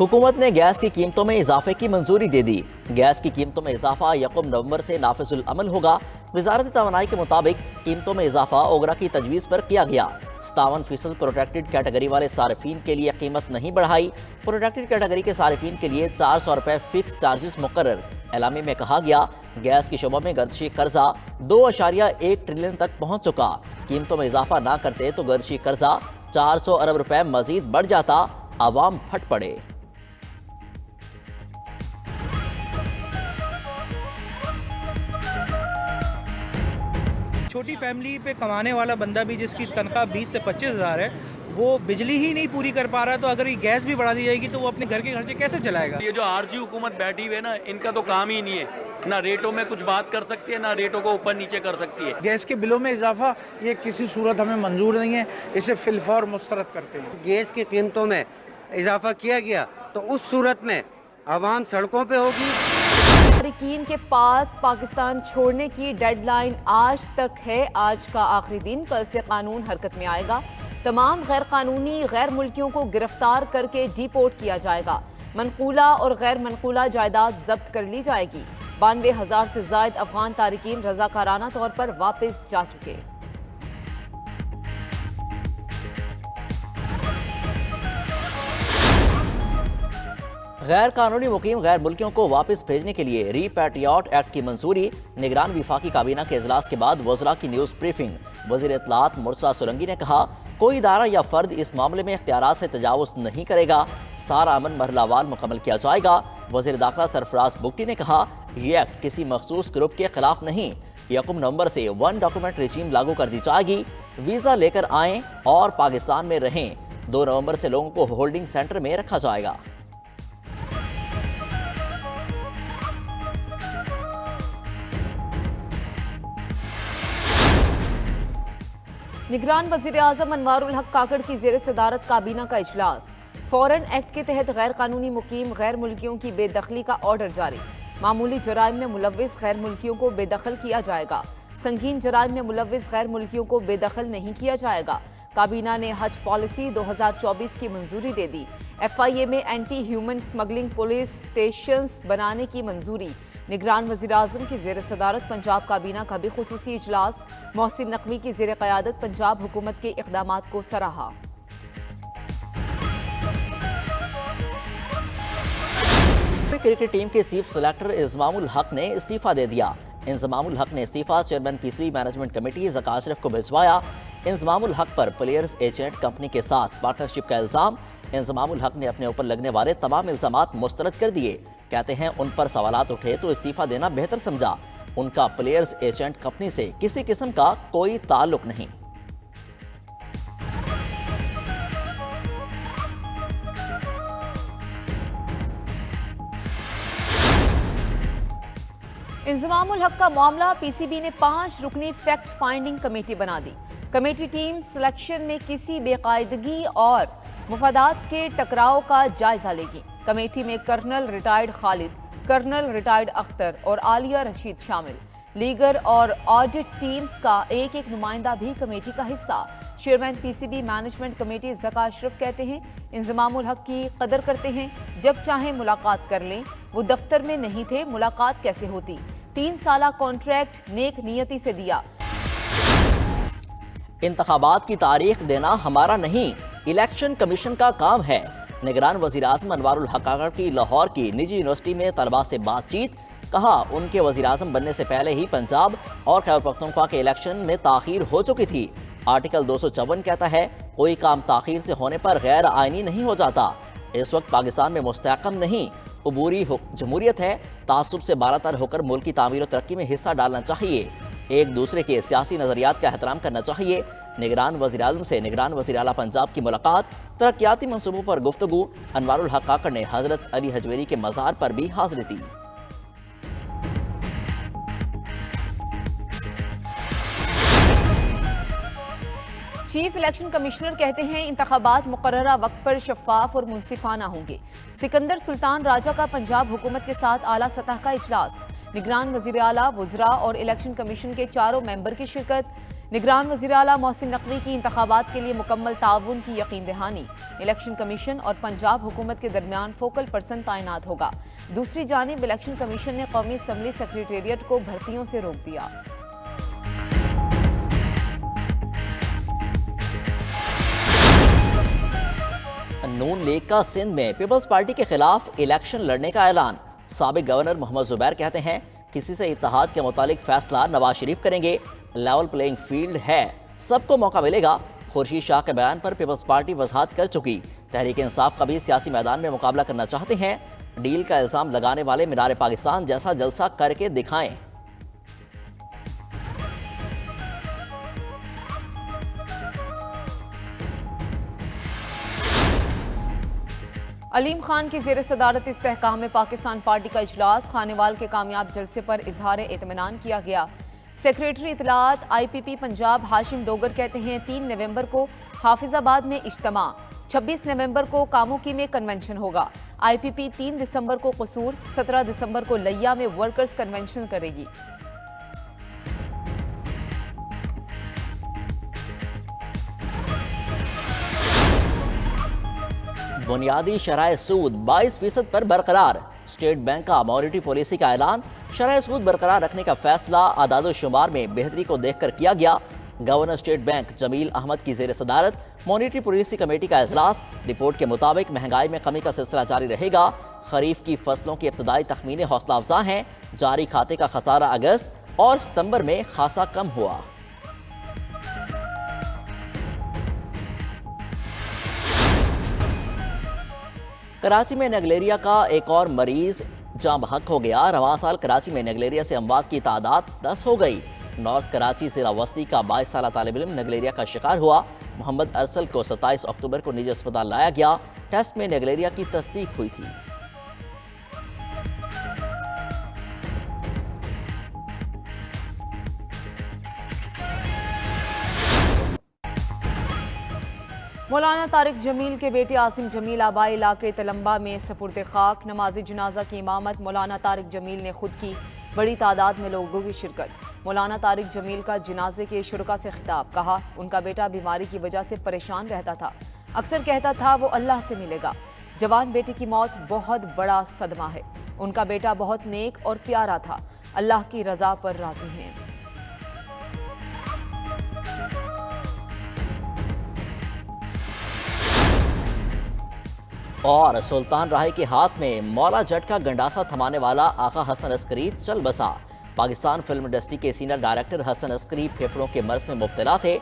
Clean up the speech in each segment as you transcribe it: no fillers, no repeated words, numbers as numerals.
हुकूमत ने गैस की कीमतों में इजाफे की मंजूरी दे दी। गैस की कीमतों में इजाफा 1 नवंबर से नाफिजुल अमल होगा। वजारत तवानाई के मुताबिक कीमतों में इजाफा ओगरा की तजवीज़ पर किया गया। 57% प्रोटेक्टेड कैटेगरी वाले सार्फिन के लिए कीमत नहीं बढ़ाई। प्रोटेक्टेड कैटेगरी के सार्फिन के लिए 400 रुपये फिक्स चार्जेस मुकर्रर। एलामी में कहा गया, गैस की शोबा में गर्दशी कर्जा 2.1 ट्रिलियन तक पहुंच चुका। कीमतों में इजाफा ना करते तो गर्दशी कर्जा 400 अरब रुपए मजीद बढ़ जाता। आवाम फट पड़े। छोटी फैमिली पे कमाने वाला बंदा भी जिसकी तनख्वाह 20 से 25 हज़ार है, वो बिजली ही नहीं पूरी कर पा रहा है, तो अगर ये गैस भी बढ़ा दी जाएगी तो वो अपने घर के खर्चे कैसे चलाएगा। ये जो आरजी हुकूमत बैठी हुई है ना, इनका तो काम ही नहीं है, ना रेटों में कुछ बात कर सकती है, ना रेटों को ऊपर नीचे कर सकती है। गैस के बिलों में इजाफा ये किसी सूरत हमें मंजूर नहीं है, इसे फिलफौर मुस्तरद करते हैं। गैस की कीमतों में इजाफा किया गया तो उस सूरत में आवाम सड़कों पे होगी। तारिकीन के पास पाकिस्तान छोड़ने की डेडलाइन आज तक है। आज का आखिरी दिन, कल से कानून हरकत में आएगा। तमाम गैर कानूनी गैर मुल्कियों को गिरफ्तार करके डिपोर्ट किया जाएगा। मनकूला और गैर मनकूला जायदाद जब्त कर ली जाएगी। 92,000 से ज्यादा अफगान तारिकीन रजाकाराना तौर पर वापस जा चुके। गैर कानूनी मुकीम गैर मुल्कियों को वापस भेजने के लिए रीपैट्रियट एक्ट की मंजूरी। निगरान विफाकी काबीना के इजलास के बाद वज़रा की न्यूज़ ब्रीफिंग। वज़ीर इत्तलात मुर्तज़ा सुरंगी ने कहा, कोई इदारा या फर्द इस मामले में इख्तियारात से तजावुज़ नहीं करेगा। सारा अमन मरहलावार मुकम्मल किया जाएगा। वज़ीर दाखिला सरफराज बुगटी ने कहा, यह एक्ट किसी मखसूस ग्रुप के खिलाफ नहीं। 1 नवंबर से 1 डॉक्यूमेंट रिजीम लागू कर दी जाएगी। वीज़ा लेकर आएँ और पाकिस्तान में रहें। 2 नवंबर से लोगों को होल्डिंग सेंटर में रखा जाएगा। निगरान वज़ीर आज़म अनवारुल हक काकड़ की ज़ेर सदारत काबीना का इजलास। फॉरेन एक्ट के तहत गैर कानूनी मुकीम गैर मुल्कियों की बेदखली का ऑर्डर जारी। मामूली जराइम में मुलव्विस गैर मुल्कियों को बेदखल किया जाएगा। संगीन जराइम में मुलव्विस गैर मुल्कियों को बेदखल नहीं किया जाएगा। काबीना ने हज पॉलिसी 2024 की मंजूरी दे दी। FIA में anti human smuggling police stations बनाने की मंजूरी। निगरान वज़ीर आज़म की ज़ेर सदारत पंजाब काबीना का भी खुसूसी इजलास। मोहसिन नकवी की ज़ेर क़यादत पंजाब हुकूमत के इक़दामात को सराहा। क्रिकेट टीम के चीफ सेलेक्टर इंजमामुल हक ने इस्तीफा दे दिया। इंजमामुल हक ने इस्तीफा chairman PCB management committee Zaka Ashraf को भिजवाया। इंजमामुल हक पर प्लेयर्स एजेंट कंपनी के साथ पार्टनरशिप का इल्ज़ाम। इंजमामुल हक ने अपने ऊपर लगने वाले तमाम इल्ज़ामात मुस्तरद कर दिए। कहते हैं उन पर सवालात उठे तो इस्तीफा देना बेहतर समझा। उनका प्लेयर्स एजेंट कंपनी से किसी किस्म का कोई ताल्लुक नहीं। इंजमामुल हक का मामला, PCB ने 5 रुकनी फैक्ट फाइंडिंग कमेटी बना दी। कमेटी टीम सिलेक्शन में किसी बेकायदगी और मुफादात के टकराव का जायजा लेगी। कमेटी में colonel retired Khalid, colonel retired Akhtar और आलिया रशीद शामिल। लीगर और ऑडिट टीम्स का एक नुमाइंदा भी कमेटी का हिस्सा। Chairman PCB management committee Zaka Ashraf कहते हैं, इंजमामुल हक की कदर करते हैं, जब चाहें मुलाकात कर लें। वो दफ्तर में नहीं थे, मुलाकात कैसे होती। 3 साला कॉन्ट्रैक्ट नेक नियति से दिया। इंतखाबात की तारीख देना हमारा नहीं, इलेक्शन कमीशन का काम है। निगरान वज़ीर आज़म अनवारुल हक काकड़ की लाहौर की निजी यूनिवर्सिटी में तलबा से बातचीत। कहा, उनके वज़ीर आज़म बनने से पहले ही पंजाब और खैबर पख्तूनख्वा के इलेक्शन में ताख़ीर हो चुकी थी। आर्टिकल 254 कहता है, कोई काम ताख़ीर से होने पर गैर आइनी नहीं हो जाता। इस वक्त पाकिस्तान में मुस्तहकम नहीं, अबूरी जमहूरियत है। तासुब से बालातर होकर मुल्क की तामीर और तरक्की में हिस्सा डालना चाहिए। एक दूसरे के सियासी नज़रियात का एहतराम करना चाहिए। निगरान वज़ीर आज़म से निगरान वज़ीर आला पंजाब की मुलाकात। तरक्याती मंसूबों पर गुफ्तगू। अनवारुल हक काकड़ ने हज़रत अली हजवेरी के मज़ार पर भी हाज़िरी दी। चीफ इलेक्शन कमिश्नर कहते हैं, इंतखाबात मुकर्ररा वक्त पर शफाफ और मुनसिफाना होंगे। सिकंदर सुल्तान राजा का पंजाब हुकूमत के साथ आला सतह का इजलास। निगरान वज़ीर आला, वज़रा और इलेक्शन कमीशन के 4 मेंबर की शिरकत। निगरान वज़ीर आला मोहसिन नकवी की इंतखाबात के लिए मुकम्मल ताउन की यकीन दहानी। इलेक्शन कमीशन और पंजाब हुकूमत के दरमियान फोकल पर्सन तैनात होगा। दूसरी जानिब इलेक्शन कमीशन ने कौमी असम्बली सेक्रेटेरिएट को भर्तियों से रोक दिया। नून लीग का सिंध में पीपल्स पार्टी के खिलाफ इलेक्शन लड़ने का ऐलान। साबिक गवर्नर मोहम्मद जुबैर कहते हैं किसी से इत्तेहाद के मुतालिक फैसला नवाज शरीफ करेंगे। लेवल प्लेइंग फील्ड है, सबको मौका मिलेगा। खुर्शीद शाह के बयान पर पीपल्स पार्टी वजाहत कर चुकी। तहरीक इंसाफ का भी सियासी मैदान में मुकाबला करना चाहते हैं। डील का इल्जाम लगाने वाले मीनार पाकिस्तान जैसा जलसा करके दिखाएं। अलीम खान की ज़ेर सदारत इस्तेहकाम में पाकिस्तान पार्टी का इजलास। खानेवाल के कामयाब जलसे पर इजहार इत्मीनान किया गया। सेक्रेटरी इतलात IPP पंजाब हाशिम डोगर कहते हैं 3 नवंबर को हाफिजाबाद में इज्तिमा, 26 नवंबर को कामुकी में कन्वेंशन होगा। IPP 3 दिसंबर को कसूर, 17 दिसंबर को लैया में वर्कर्स कन्वेंशन करेगी। बुनियादी शरह सूद 22% पर बरकरार। स्टेट बैंक का मॉनिटरी पॉलिसी का ऐलान। शरह सूद बरकरार रखने का फैसला आदाद-ओ-शुमार में बेहतरी को देखकर किया गया। Governor state bank Jamil Ahmed की ज़ेर सदारत मॉनिटरी पॉलिसी कमेटी का इजलास। रिपोर्ट के मुताबिक महंगाई में कमी का सिलसिला जारी रहेगा। खरीफ की फसलों के इब्तदाई तखमीने हौसला अफजा हैं। जारी खाते का खसारा अगस्त और सितंबर में खासा कम हुआ। कराची में नेगलेरिया का एक और मरीज जाँ बहक हो गया। रवां साल कराची में नेगलेरिया से अमवात की तादाद 10 हो गई। नॉर्थ कराची जिला वस्ती का 22 साल तालिब इल्म नेगलेरिया का शिकार हुआ। मोहम्मद अरसल को 27 अक्टूबर को निजी अस्पताल लाया गया। टेस्ट में नेगलेरिया की तस्दीक हुई थी। मौलाना तारिक जमील के बेटे आसिम जमील आबाई इलाके तलम्बा में सपुर्द खाक। नमाजी जनाजा की इमामत मौलाना तारिक जमील ने खुद की। बड़ी तादाद में लोगों की शिरकत। मौलाना तारिक जमील का जनाजे के शुरका से खिताब। कहा उनका बेटा बीमारी की वजह से परेशान रहता था। अक्सर कहता था वो अल्लाह से मिलेगा। जवान बेटे की मौत बहुत बड़ा सदमा है। उनका बेटा बहुत नेक और प्यारा था। अल्लाह की रजा पर राजी हैं। और सुल्तान राही के हाथ में मौला जट का गंडासा थमाने वाला आका हसन अस्करी चल बसा। पाकिस्तान फिल्म इंडस्ट्री के सीनियर डायरेक्टर हसन अस्करी फेफड़ों के मर्ज में मुब्तला थे।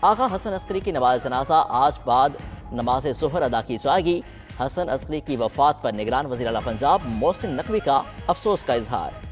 आका हसन अस्करी की नमाज जनाजा आज बाद नमाज ज़ोहर अदा की जाएगी। हसन अस्करी की वफात पर निगरान वज़ीर आला पंजाब मोहसिन नकवी का अफसोस का इजहार।